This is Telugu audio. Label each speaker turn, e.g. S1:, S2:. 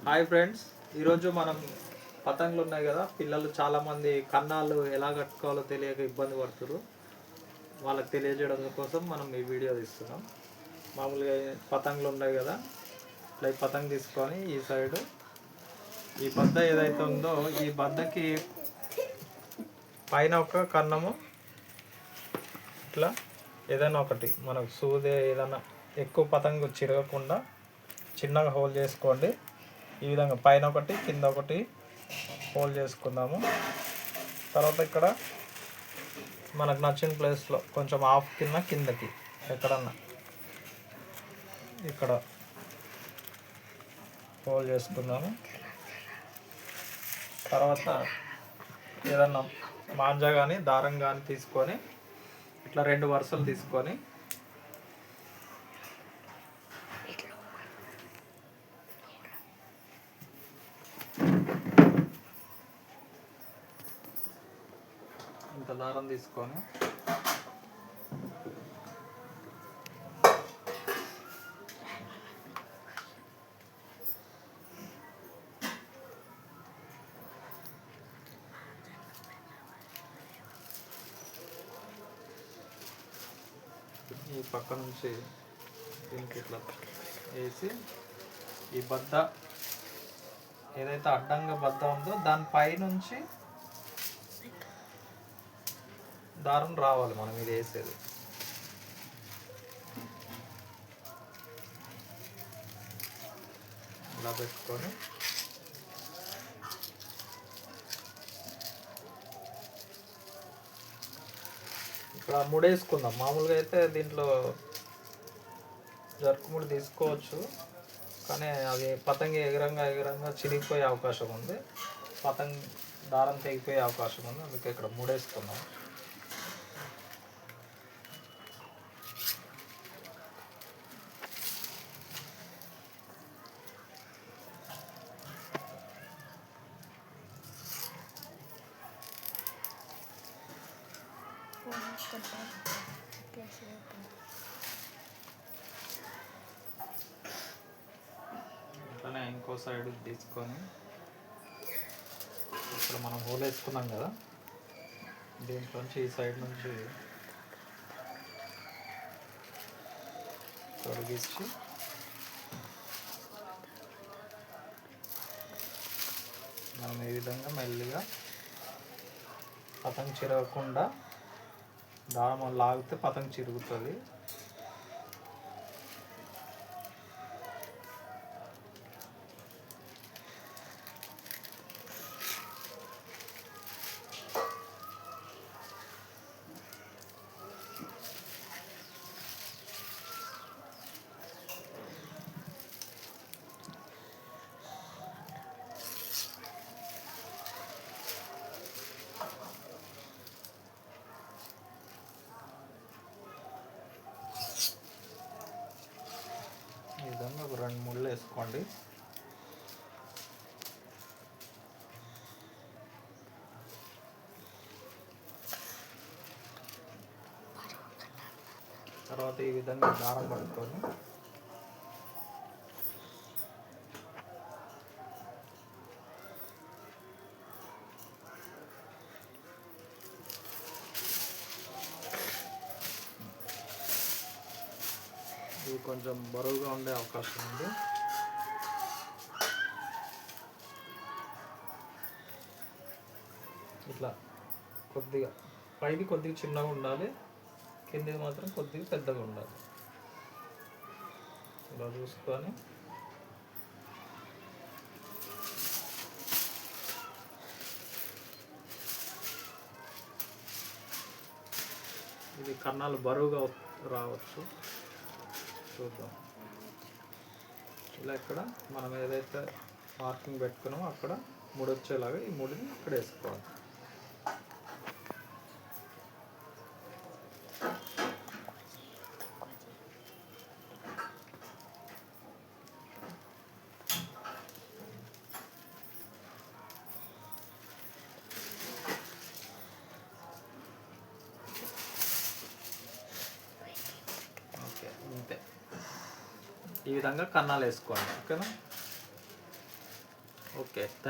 S1: హాయ్ ఫ్రెండ్స్, ఈరోజు మనం పతంగులు ఉన్నాయి కదా, పిల్లలు చాలామంది కన్నాలు ఎలా కట్టుకోవాలో తెలియక ఇబ్బంది పడుతున్నారు. వాళ్ళకి తెలియజేయడం కోసం మనం ఈ వీడియో తీస్తున్నాం. మామూలుగా పతంగులు ఉన్నాయి కదా, ఇట్లా పతంగ్ తీసుకొని ఈ సైడు ఈ బద్ద ఏదైతే ఉందో ఈ బద్దకి పైన ఒక కన్నము ఇట్లా ఏదైనా ఒకటి మనకు సూదే ఏదైనా ఎక్కువ పతంగు చిరగకుండా చిన్నగా హోల్ చేసుకోండి. ఈ విధంగా పైన ఒకటి కింద ఒకటి హోల్డ్ చేసుకుందాము. తర్వాత ఇక్కడ మనకు నచ్చిన ప్లేస్లో కొంచెం హాఫ్ కిందకి ఎక్కడన్నా ఇక్కడ హోల్డ్ చేసుకుందాము. తర్వాత ఏదన్నా మాంజా కానీ దారం కానీ తీసుకొని ఇట్లా 2 వరుసలు తీసుకొని ఇంత దారం తీసుకొని ఈ పక్క నుంచి దీనికి ఇట్లా వేసి ఈ బద్ద ఏదైతే అడ్డంగా బద్ద ఉందో దానిపై నుంచి దారం రావాలి మనం ఇది వేసేది. ఇలా పెట్టుకొని ఇక్కడ ముడేసుకుందాం. మామూలుగా అయితే దీంట్లో జరుపుముడి తీసుకోవచ్చు, కానీ అది పతంగి ఎగరంగా చిరిగిపోయే అవకాశం ఉంది, పతంగి దారం తెగిపోయే అవకాశం ఉంది. అందుకే ఇక్కడ ముడేసుకుందాం. ఇట్లానే ఇంకో సైడ్ తీసుకొని ఇక్కడ మనం హోల్ వేసుకున్నాం కదా, దీంట్లోంచి ఈ సైడ్ నుంచి తొలగించి మనం ఈ విధంగా మెల్లిగా పతంగ్ చిరగకుండా దారం లాగితే పతంగ్ చిరుగుతుంది. ఈ విధంగా ఒక 2 ముళ్ళు వేసుకోండి. తర్వాత ఈ విధంగా దారం పట్టుకొని ఇది కొంచెం బరువుగా ఉండే అవకాశం ఉంది. ఇట్లా కొద్దిగా పైది కొద్దిగా చిన్నగా ఉండాలి, కిందిది మాత్రం కొద్దిగా పెద్దగా ఉండాలి. ఇలా చూసుకొని ఇది కన్నాలు బరువుగా రావచ్చు, చూద్దాం. ఇలా ఇక్కడ మనం ఏదైతే మార్కింగ్ పెట్టుకున్నామో అక్కడ ముడి వచ్చేలాగా ఈ ముడిని ఇక్కడ వేసుకోవాలి. ఓకే, అంతే. ఈ విధంగా కన్నాలు వేసుకోండి. ఓకేనా? Okay thank